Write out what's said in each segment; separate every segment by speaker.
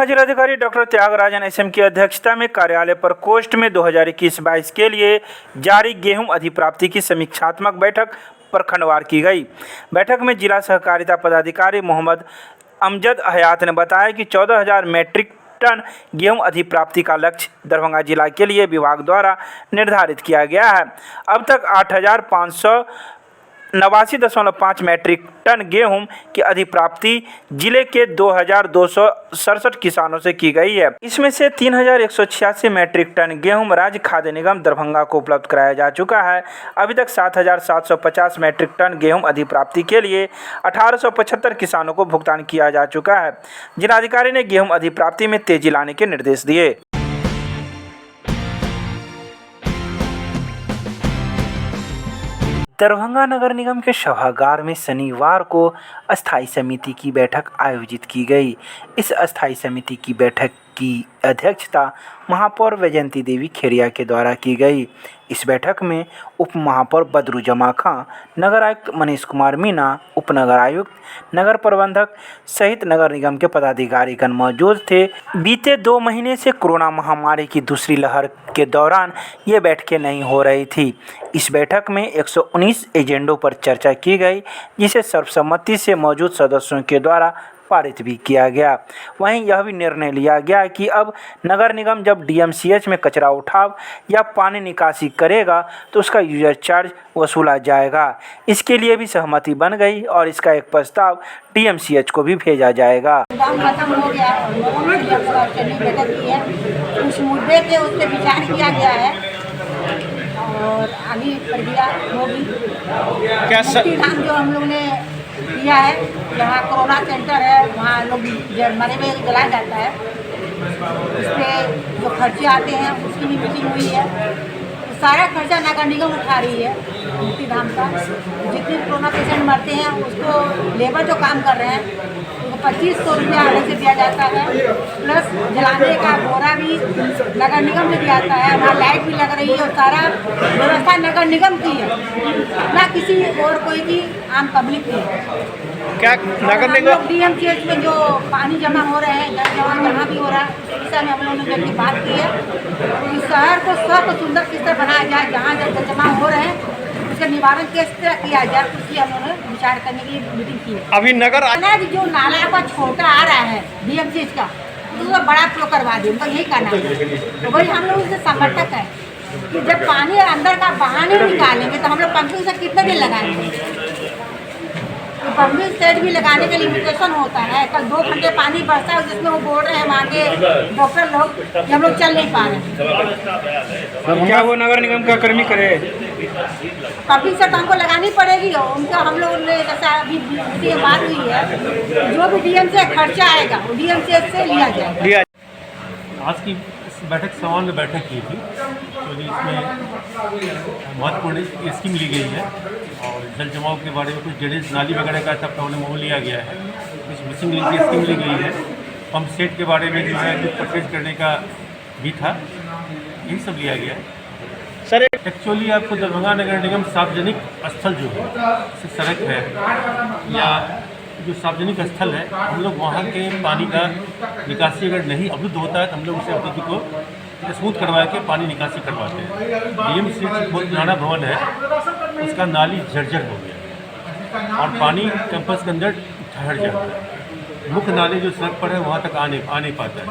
Speaker 1: दरभंगा जिलाधिकारी doctor Tyagarajan SM की अध्यक्षता में कार्यालय प्रकोष्ठ में 2021-22 के लिए जारी गेहूं अधिप्राप्ति की समीक्षात्मक बैठक प्रखंडवार की गई। बैठक में जिला सहकारिता पदाधिकारी मोहम्मद अमजद हयात ने बताया कि 14,000 मीट्रिक टन गेहूं अधिप्राप्ति का लक्ष्य दरभंगा जिला के लिए विभाग द्वारा निर्धारित किया गया है। अब तक 8,589.5 मीट्रिक टन गेहूं की अधिप्राप्ति जिले के 2,267 किसानों से की गई है। इसमें से 3,186 मीट्रिक टन गेहूं राज्य खाद्य निगम दरभंगा को उपलब्ध कराया जा चुका है। अभी तक 7,750 मीट्रिक टन गेहूं अधिप्राप्ति के लिए 1,875 किसानों को भुगतान किया जा चुका है। जिलाधिकारी ने गेहूं अधिप्राप्ति में तेजी लाने के निर्देश दिए। दरभंगा नगर निगम के सभागार में शनिवार को अस्थायी समिति की बैठक आयोजित की गई। इस अस्थायी समिति की बैठक की अध्यक्षता महापौर वैजयंती देवी खेरिया के द्वारा की गई। इस बैठक में उप महापौर बदरुजमा खां, नगर आयुक्त मनीष कुमार मीना, उप नगर आयुक्त, नगर प्रबंधक सहित नगर निगम के पदाधिकारीगण मौजूद थे। बीते 2 महीने से कोरोना महामारी की दूसरी लहर के दौरान ये बैठकें नहीं हो रही थी। इस बैठक में 119 एजेंडों पर चर्चा की गई, जिसे सर्वसम्मति से मौजूद सदस्यों के द्वारा पारित भी किया गया। वहीं यह भी निर्णय लिया गया कि अब नगर निगम जब डीएमसीएच में कचरा उठाव या पानी निकासी करेगा तो उसका यूजर चार्ज वसूला जाएगा। इसके लिए भी सहमति बन गई और इसका एक प्रस्ताव डीएमसीएच को भी भेजा जाएगा।
Speaker 2: खत्म हो गया, उस मुद्दे पे उस पर विचार किया गया है और आगे प्रक्रिया होगी। मुक्तिधाम जो हम लोग ने किया है, जहाँ कोरोना सेंटर है वहाँ लोग मरे हुए जलाया जाता है, उस पर जो खर्चे आते हैं उसकी भी मीटिंग हुई है। तो सारा खर्चा नगर निगम उठा रही है मुक्तिधाम का। जितने कोरोना पेशेंट मरते हैं उसको लेबर जो काम कर रहे हैं उनको 2,500 रुपया अलग से दिया जाता है, प्लस जलाने का बोरा भी नगर निगम से दिया जाता है। वहाँ लाइट भी लग रही है और सारा व्यवस्था नगर निगम की है, ना किसी और कोई भी आम पब्लिक की है।
Speaker 3: क्या नगर निगम
Speaker 2: डीएमसीएच में जो पानी जमा हो रहे हैं, जल जमा जहाँ भी हो रहा है, उस विषय में हम लोगों ने जब बात की है कि शहर को स्वच्छ सुंदर किस तरह बनाया जाए, जहाँ जल जमा हो रहे हैं उसका निवारण किस तरह किया जाए, उसकी हम लोगों ने विचार करने की मीटिंग की है।
Speaker 3: अभी नगर
Speaker 2: जो नाला का छोटा आ रहा है डीएमसीएच का, उसको बड़ा फ्लो करवा दें, उनका यही करना है। तो वही हम लोग उससे समर्थक है कि जब पानी अंदर का बाहर नहीं निकालेंगे तो हम लोग पंपिंग सेट कितने दिन लगाएंगे। तो पंपिंग सेट भी लगाने के लिमिटेशन होता है। कल 2 घंटे पानी बरसा है जिसमें वो बोल रहे हैं वहाँ के डॉक्टर लोग कि हम लोग चल नहीं पा रहे हैं।
Speaker 1: क्या वो नगर निगम का कर्मी करे?
Speaker 2: पंपिंग सेट हमको लगानी पड़ेगी और उनका हम लोग ने जैसा अभी बात हुई है, जो भी डीएम से खर्चा आएगा वो डीएमसीएच से लिया जाएगा।
Speaker 4: आज की इस बैठक सामान्य बैठक की थी, क्योंकि इसमें महत्वपूर्ण स्कीम ली गई है और जल जमाव के बारे में कुछ ड्रेनेज नाली वगैरह का सब मोल लिया गया है। कुछ मिसिंग लिंक की स्कीम ली गई है। पंप सेट के बारे में जो है कुछ परचेज करने का भी था, यही सब लिया गया है।
Speaker 3: सर
Speaker 4: एक्चुअली आपको दरभंगा नगर निगम सार्वजनिक स्थल जो है, सड़क है या जो सार्वजनिक स्थल है, हम लोग वहाँ के पानी का निकासी अगर नहीं अवरुद्ध होता है तो हम लोग उसे अवरुद्ध को स्मूथ करवा के पानी निकासी करवाते हैं। डीएमसीएच बहुत पुराना भवन है, उसका नाली जर्जर हो गया और पानी कैंपस के अंदर ठहर जाता है। मुख्य नाले जो सड़क पर है वहाँ तक आ नहीं पाता है।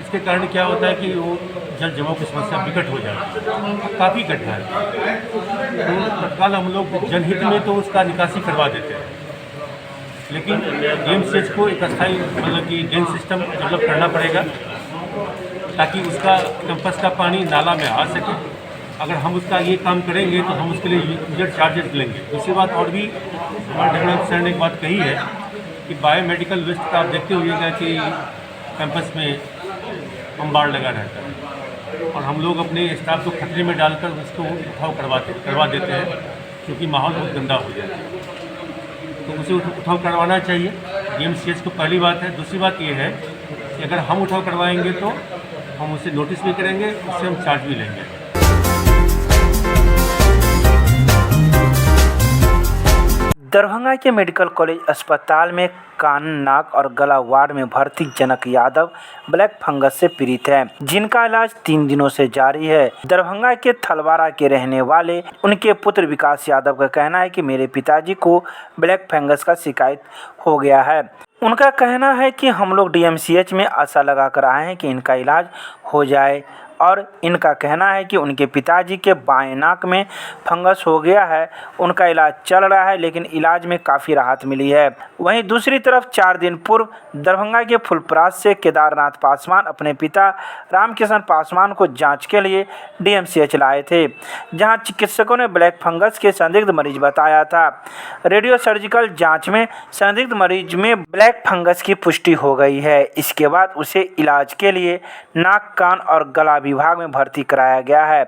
Speaker 4: इसके कारण क्या होता है कि वो जल जमाव की समस्या विकट हो जाती है, काफ़ी इकट्ठा है। तो तत्काल हम लोग जनहित में तो उसका निकासी करवा देते हैं, लेकिन डीएमसीएच को एक अस्थायी मतलब कि ड्रेन सिस्टम डेवलप करना पड़ेगा ताकि उसका कैंपस का पानी नाला में आ सके। अगर हम उसका ये काम करेंगे तो हम उसके लिए यूजर चार्जेस लेंगे। दूसरी बात और भी हमारे डेवलप सर ने एक बात कही है कि बायोमेडिकल वेस्ट का आप देखते होइएगा कि कैंपस में अंबाड़ लगा रहता है और हम लोग अपने स्टाफ को खतरे में डालकर उसको उठाव करवा देते हैं, क्योंकि माहौल बहुत गंदा हो जाता है। तो उसे उठाव करवाना चाहिए, डीएमसीएच को पहली बात है। दूसरी बात ये है कि अगर हम उठाव करवाएंगे तो हम उसे नोटिस भी करेंगे, उससे हम चार्ज भी लेंगे।
Speaker 1: दरभंगा के मेडिकल कॉलेज अस्पताल में कान, नाक और गला वार्ड में भर्ती जनक यादव ब्लैक फंगस से पीड़ित है, जिनका इलाज 3 दिनों से जारी है। दरभंगा के थलवारा के रहने वाले उनके पुत्र विकास यादव का कहना है कि मेरे पिताजी को ब्लैक फंगस का शिकायत हो गया है। उनका कहना है कि हम लोग DMCH में आशा लगाकर आए हैं कि इनका इलाज हो जाए, और इनका कहना है कि उनके पिताजी के बाएं नाक में फंगस हो गया है। उनका इलाज चल रहा है, लेकिन इलाज में काफ़ी राहत मिली है। वहीं दूसरी तरफ 4 दिन पूर्व दरभंगा के फुलपरास से केदारनाथ पासवान अपने पिता रामकिशन पासवान को जांच के लिए DMCH लाए थे, जहां चिकित्सकों ने ब्लैक फंगस के संदिग्ध मरीज बताया था। रेडियो सर्जिकल जाँच में संदिग्ध मरीज में ब्लैक फंगस की पुष्टि हो गई है। इसके बाद उसे इलाज के लिए नाक, कान और गला विभाग में भर्ती कराया गया है।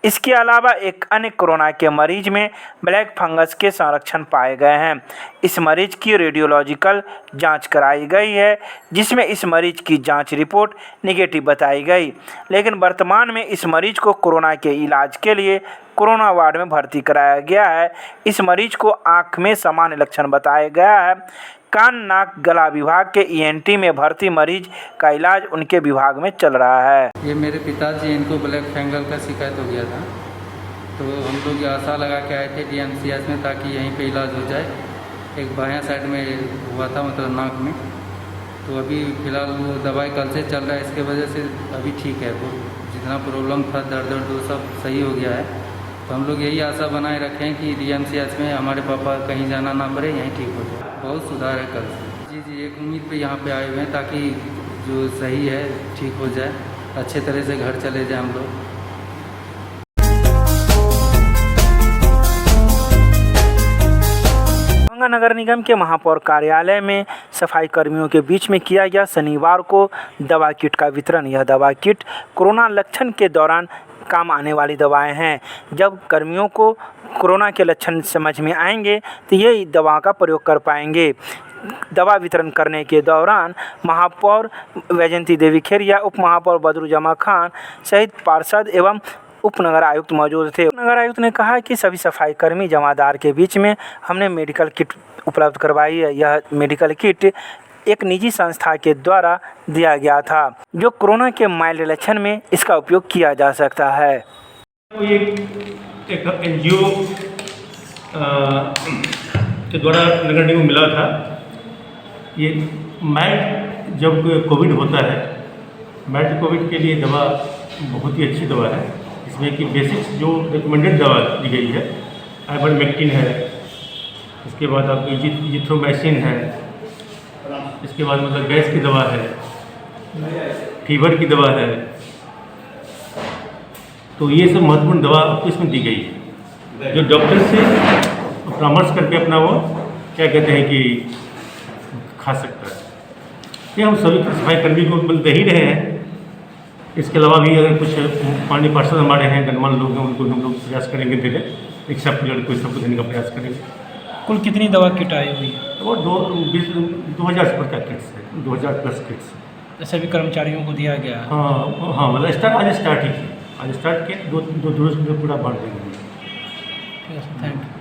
Speaker 1: इसके अलावा एक अन्य कोरोना के मरीज में ब्लैक फंगस के संरक्षण पाए गए हैं। इस मरीज की रेडियोलॉजिकल जांच कराई गई है, जिसमें इस मरीज की जांच रिपोर्ट नेगेटिव बताई गई, लेकिन वर्तमान में इस मरीज को कोरोना के इलाज के लिए कोरोना वार्ड में भर्ती कराया गया है। इस मरीज को आंख में सामान्य लक्षण बताया गया है। कान, नाक, गला विभाग के ENT में भर्ती मरीज का इलाज उनके विभाग में चल रहा है।
Speaker 5: ये मेरे पिताजी, इनको ब्लैक फंगस का शिकायत हो गया था, तो हम लोग ये आशा लगा के आए थे DMCH में, ताकि यहीं पे इलाज हो जाए। एक बायां साइड में हुआ था, मतलब नाक में, तो अभी फ़िलहाल वो दवाई कल से चल रहा है, इसके वजह से अभी ठीक है। वो जितना प्रॉब्लम था, दर्द वो सब सही हो गया है। तो हम लोग यही आशा बनाए रखें कि DMCH में हमारे पापा कहीं जाना ना पड़े, यहीं ठीक हो जाए। बहुत सुधार है कल से। जी, एक उम्मीद पे यहाँ पे आए हुए हैं, ताकि जो सही है ठीक हो जाए, अच्छे तरह से घर चले जाए हम लोग।
Speaker 1: दरभंगा नगर निगम के महापौर कार्यालय में सफाई कर्मियों के बीच में किया गया शनिवार को दवा किट का वितरण। यह दवा किट कोरोना लक्षण के दौरान काम आने वाली दवाएं हैं। जब कर्मियों को कोरोना के लक्षण समझ में आएंगे तो ये दवा का प्रयोग कर पाएंगे। दवा वितरण करने के दौरान महापौर वैजंती देवी खेरिया, उप महापौर बदरुजमा खान सहित पार्षद एवं उप नगर आयुक्त मौजूद थे। नगर आयुक्त ने कहा कि सभी सफाई कर्मी जमादार के बीच में हमने मेडिकल किट उपलब्ध करवाई है। यह मेडिकल किट एक निजी संस्था के द्वारा दिया गया था, जो कोरोना के माइल्ड लक्षण में इसका उपयोग किया जा सकता है।
Speaker 4: ये एक NGO के द्वारा नगर निगम मिला था। ये माइल्ड जब कोविड होता है, माइल्ड कोविड के लिए दवा बहुत ही अच्छी दवा है। इसमें कि बेसिक्स जो रिकमेंडेड दवा दी गई है, आइवरमेक्टिन है, इसके बाद आपकी जिथ्रोमाइसिन है, इसके बाद मतलब गैस की दवा है, फीवर की दवा है। तो ये सब महत्वपूर्ण दवा आपको इसमें दी गई है, जो डॉक्टर से परामर्श करके अपना वो क्या कहते हैं कि खा सकता है। ये हम सभी सफाई कर्मी को दे ही रहे हैं। इसके अलावा भी अगर कुछ पानी पार्षद हमारे हैं, गणमान्य लोग हैं, उनको हम लोग प्रयास करेंगे धीरे रिक्शा पीरियड को सबको देने का प्रयास करेंगे।
Speaker 6: कुल कितनी दवा किट आई हुई है?
Speaker 4: वो 2000 से का किट्स है, 2000 प्लस किट्स
Speaker 6: सभी कर्मचारियों को दिया गया है।
Speaker 4: हाँ, मतलब आज स्टार्ट ही किया, आज स्टार्ट किए, दो रोज में पूरा बांट देंगे।
Speaker 6: ठीक है, थैंक यू।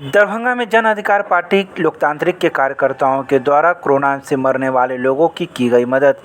Speaker 1: दरभंगा में जन अधिकार पार्टी लोकतांत्रिक के कार्यकर्ताओं के द्वारा कोरोना से मरने वाले लोगों की गई मदद।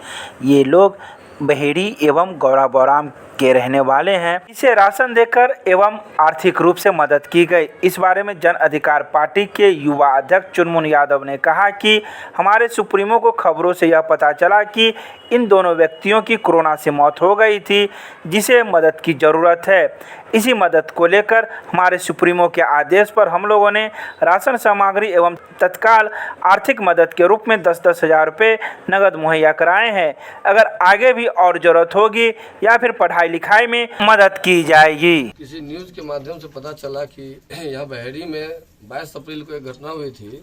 Speaker 1: ये लोग बहेड़ी एवं गौरा बौराम के रहने वाले हैं। इसे राशन देकर एवं आर्थिक रूप से मदद की गई। इस बारे में जन अधिकार पार्टी के युवा अध्यक्ष चुनमुन यादव ने कहा कि हमारे सुप्रीमो को खबरों से यह पता चला कि इन दोनों व्यक्तियों की कोरोना से मौत हो गई थी, जिसे मदद की ज़रूरत है। इसी मदद को लेकर हमारे सुप्रीमो के आदेश पर हम लोगों ने राशन सामग्री एवं तत्काल आर्थिक मदद के रूप में 10-10 हज़ार रुपये नगद मुहैया कराए हैं। अगर आगे भी और ज़रूरत होगी या फिर पढ़ाई लिखाई में मदद की जाएगी।
Speaker 7: किसी न्यूज़ के माध्यम से पता चला कि यहाँ बहेड़ी में 22 अप्रैल को एक घटना हुई थी,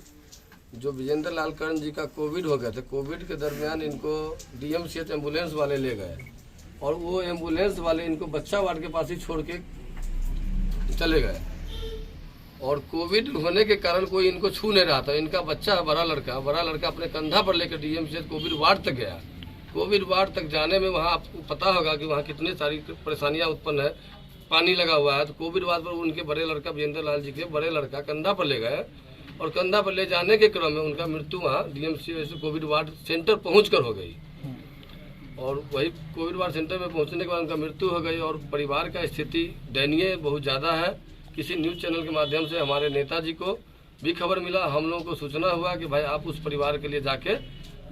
Speaker 7: जो विजेंद्र लाल कर्ण जी का कोविड हो गया था। कोविड के दरमियान इनको DMCH एम्बुलेंस वाले ले गए और वो एम्बुलेंस वाले इनको बच्चा वार्ड के पास ही छोड़ के चले गए। और कोविड होने के कारण कोई इनको छू नहीं रहा था। इनका बच्चा बड़ा लड़का अपने कंधा पर लेकर DMCH कोविड वार्ड तक गया। कोविड वार्ड तक जाने में वहाँ आपको पता होगा कि वहाँ कितनी सारी परेशानियाँ उत्पन्न है। पानी लगा हुआ है। तो कोविड वार्ड पर उनके बड़े लड़का विजेंद्र लाल जी के बड़े लड़का कंधा पर ले गए और कंधा पर ले जाने के क्रम में उनका मृत्यु वहाँ DMCH कोविड वार्ड सेंटर पहुँच कर हो गई। और वही कोविड वार्ड सेंटर में पहुंचने के बाद उनका मृत्यु हो गई और परिवार का स्थिति दयनीय बहुत ज़्यादा है। किसी न्यूज़ चैनल के माध्यम से हमारे नेताजी को भी खबर मिला, हम लोगों को सूचना हुआ कि भाई आप उस परिवार के लिए जाके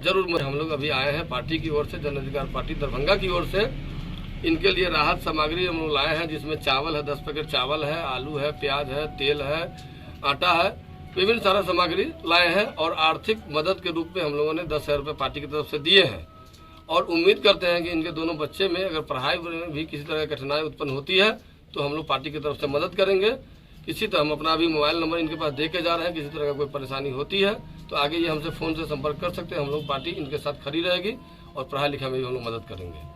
Speaker 7: जरूर। हम लोग अभी आए हैं पार्टी की ओर से, जन अधिकार पार्टी दरभंगा की ओर से इनके लिए राहत सामग्री हम लोग लाए हैं, जिसमें चावल है, 10 पैकेट चावल है, आलू है, प्याज है, तेल है, आटा है, विभिन्न सारा सामग्री लाए हैं। और आर्थिक मदद के रूप में हम लोगों ने 10,000 रुपये पार्टी की तरफ से दिए हैं और उम्मीद करते हैं कि इनके दोनों बच्चे में अगर पढ़ाई में भी किसी तरह की कठिनाई उत्पन्न होती है तो हम लोग पार्टी की तरफ से मदद करेंगे। किसी तरह हम अपना अभी मोबाइल नंबर इनके पास दे के जा रहे हैं, किसी तरह का कोई परेशानी होती है तो आगे ये हमसे फ़ोन से संपर्क कर सकते हैं। हम लोग पार्टी इनके साथ खड़ी रहेगी और पढ़ाई लिखाई में भी हम लोग मदद करेंगे।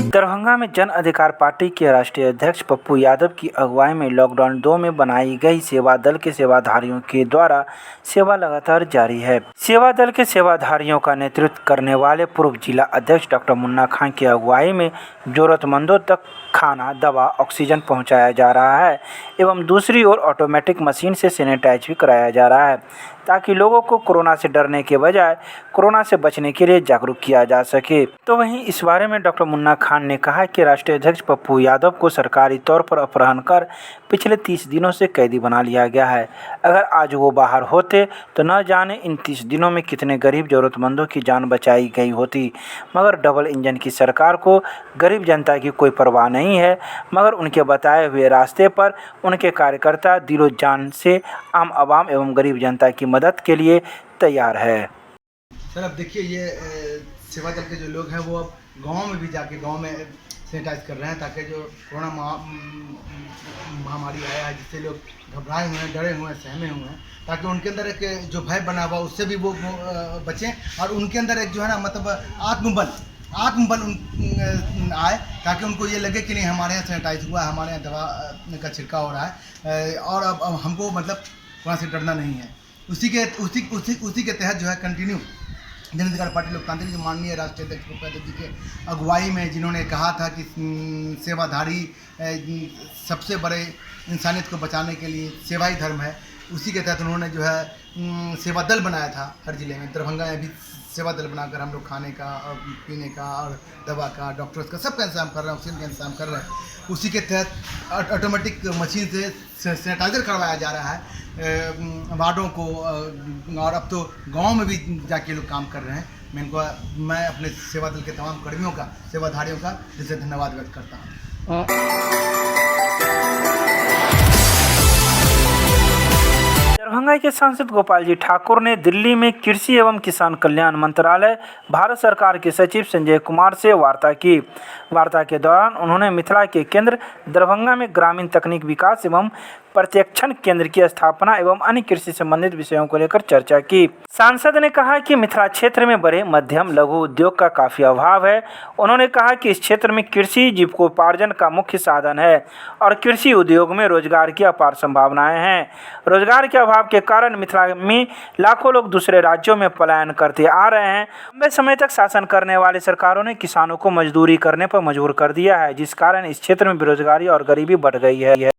Speaker 1: दरभंगा में जन अधिकार पार्टी के राष्ट्रीय अध्यक्ष पप्पू यादव की अगुवाई में लॉकडाउन 2 में बनाई गई सेवा दल के सेवाधारियों के द्वारा सेवा लगातार जारी है। सेवा दल के सेवाधारियों का नेतृत्व करने वाले पूर्व जिला अध्यक्ष डॉक्टर मुन्ना खान की अगुवाई में जरूरतमंदों तक खाना, दवा, ऑक्सीजन पहुंचाया जा रहा है एवं दूसरी ओर ऑटोमेटिक मशीन से सैनिटाइज भी कराया जा रहा है ताकि लोगों को कोरोना से डरने के बजाय कोरोना से बचने के लिए जागरूक किया जा सके। तो वहीं इस बारे में डॉक्टर मुन्ना खान ने कहा कि राष्ट्रीय अध्यक्ष पप्पू यादव को सरकारी तौर पर अपहरण कर पिछले 30 दिनों से कैदी बना लिया गया है। अगर आज वो बाहर होते तो न जाने इन 30 दिनों में कितने गरीब जरूरतमंदों की जान बचाई गई होती। मगर डबल इंजन की सरकार को गरीब जनता की कोई परवाह नहीं है, मगर उनके बताए हुए रास्ते पर उनके कार्यकर्ता दिलो जान से आम आवाम एवं गरीब जनता की मदद के लिए तैयार है।
Speaker 8: सर अब देखिए ये सेवा दल के जो लोग हैं वो अब गांव में भी जाके गांव में सैनिटाइज कर रहे हैं ताकि जो कोरोना महामारी आया है जिससे लोग घबराए हुए हैं, डरे हुए हैं, सहमे हुए हैं, ताकि उनके अंदर एक जो भय बना हुआ उससे भी वो बचें और उनके अंदर एक जो है ना मतलब आत्मबल आए ताकि उनको ये लगे कि नहीं हमारे यहाँ सैनिटाइज हुआ है, हमारे यहाँ दवा का छिड़काव हो रहा है और अब हमको मतलब वहाँ से डरना नहीं है। उसी के तहत जो है कंटिन्यू जन अधिकार पार्टी लोकतांत्रिक जो माननीय राष्ट्रीय अध्यक्ष पप्पू यादव जी के अगुवाई में जिन्होंने कहा था कि सेवाधारी सबसे बड़े इंसानियत को बचाने के लिए सेवा ही धर्म है, उसी के तहत उन्होंने जो है सेवा दल बनाया था। हर जिले में दरभंगा में भी सेवा दल बनाकर हम लोग खाने का और पीने का और दवा का, डॉक्टर्स का सबका इंतजाम कर रहे हैं, ऑक्सीजन का इंतजाम कर रहे हैं। उसी के तहत ऑटोमेटिक मशीन से सैनिटाइज़र करवाया जा रहा है वार्डों को और अब तो गांव में भी जाके लोग काम कर रहे हैं। मैं अपने सेवा दल के तमाम कर्मियों का, सेवाधारियों का दिल से धन्यवाद व्यक्त करता हूँ।
Speaker 1: दरभंगा के सांसद गोपाल जी ठाकुर ने दिल्ली में कृषि एवं किसान कल्याण मंत्रालय भारत सरकार के सचिव संजय कुमार से वार्ता की। वार्ता के दौरान उन्होंने मिथिला के केंद्र दरभंगा में ग्रामीण तकनीक विकास एवं प्रशिक्षण केंद्र की स्थापना एवं अन्य कृषि संबंधित विषयों को लेकर चर्चा की। सांसद ने कहा कि मिथिला क्षेत्र में बड़े मध्यम लघु उद्योग का काफी अभाव है। उन्होंने कहा कि इस क्षेत्र में कृषि जीविकोपार्जन का मुख्य साधन है और कृषि उद्योग में रोजगार की अपार संभावनाएं हैं। रोजगार के अभाव के कारण मिथिला में लाखों लोग दूसरे राज्यों में पलायन करते आ रहे हैं। लंबे समय तक शासन करने वाली सरकारों ने किसानों को मजदूरी करने पर मजबूर कर दिया है, जिस कारण इस क्षेत्र में बेरोजगारी और गरीबी बढ़ गई है।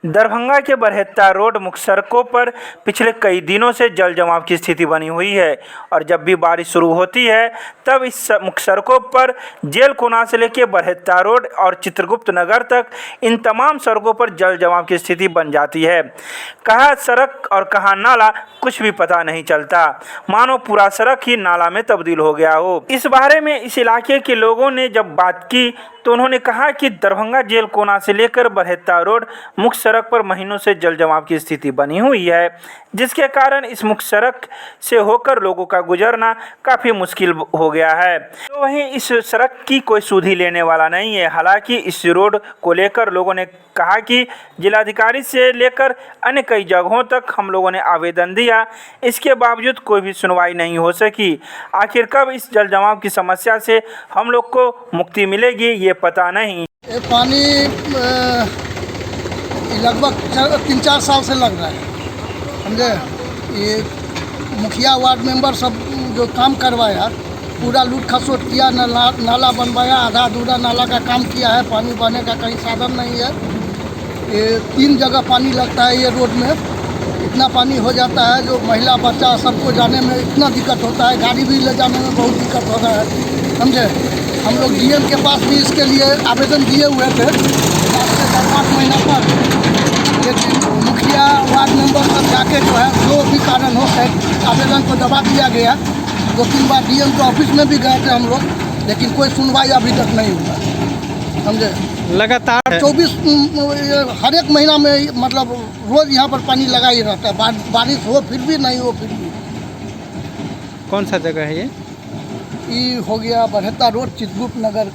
Speaker 1: दरभंगा के बरहेत्ता रोड मुख्य सड़कों पर पिछले कई दिनों से जल जमाव की स्थिति बनी हुई है और जब भी बारिश शुरू होती है तब इस मुख्य सड़कों पर जेल कोना से लेकर बरहेत्ता रोड और चित्रगुप्त नगर तक इन तमाम सड़कों पर जल जमाव की स्थिति बन जाती है। कहाँ सड़क और कहाँ नाला कुछ भी पता नहीं चलता, मानो पूरा सड़क ही नाला में तब्दील हो गया हो। इस बारे में इस इलाके के लोगों ने जब बात की तो उन्होंने कहा कि दरभंगा जेल कोना से लेकर बरहेत्ता रोड मुख्य सड़क पर महीनों से जल जमाव की स्थिति बनी हुई है, जिसके कारण इस मुख्य सड़क से होकर लोगों का गुजरना काफ़ी मुश्किल हो गया है। तो वहीं इस सड़क की कोई सुधि लेने वाला नहीं है। हालांकि इस रोड को लेकर लोगों ने कहा कि जिलाधिकारी से लेकर अन्य कई जगहों तक हम लोगों ने आवेदन दिया, इसके बावजूद कोई भी सुनवाई नहीं हो सकी। आखिर कब इस जल जमाव की समस्या से हम लोग को मुक्ति मिलेगी ये पता नहीं।
Speaker 9: ये पानी लगभग 3-4 साल से लग रहा है, समझे। ये मुखिया वार्ड मेंबर सब जो काम करवाया, पूरा लूट खसोट किया, नाला बनवाया, आधा अधूरा नाला का काम किया है, पानी बहने का कहीं साधन नहीं है। ये 3 जगह पानी लगता है ये रोड में, इतना पानी हो जाता है जो महिला बच्चा सबको जाने में इतना दिक्कत होता है, गाड़ी भी ले जाने में बहुत दिक्कत हो रहा है, समझे। हम लोग डीएम के पास भी इसके लिए आवेदन दिए हुए थे 7 महीना पर, लेकिन मुखिया वार्ड मेंबर सब जाके जो है जो भी कारण हो आवेदन को दबा दिया गया। 2-3 बार डीएम के ऑफिस में भी गए थे हम लोग, लेकिन कोई सुनवाई अभी तक नहीं हुआ, समझे।
Speaker 3: लगातार
Speaker 9: 24 हर एक महीना में मतलब रोज़ यहाँ पर पानी लगा ही रहता है, बारिश हो फिर भी, नहीं हो फिर भी।
Speaker 3: कौन सा जगह है ये?
Speaker 9: ये हो गया बरहत्ता रोड, चित्रगुप्त नगर।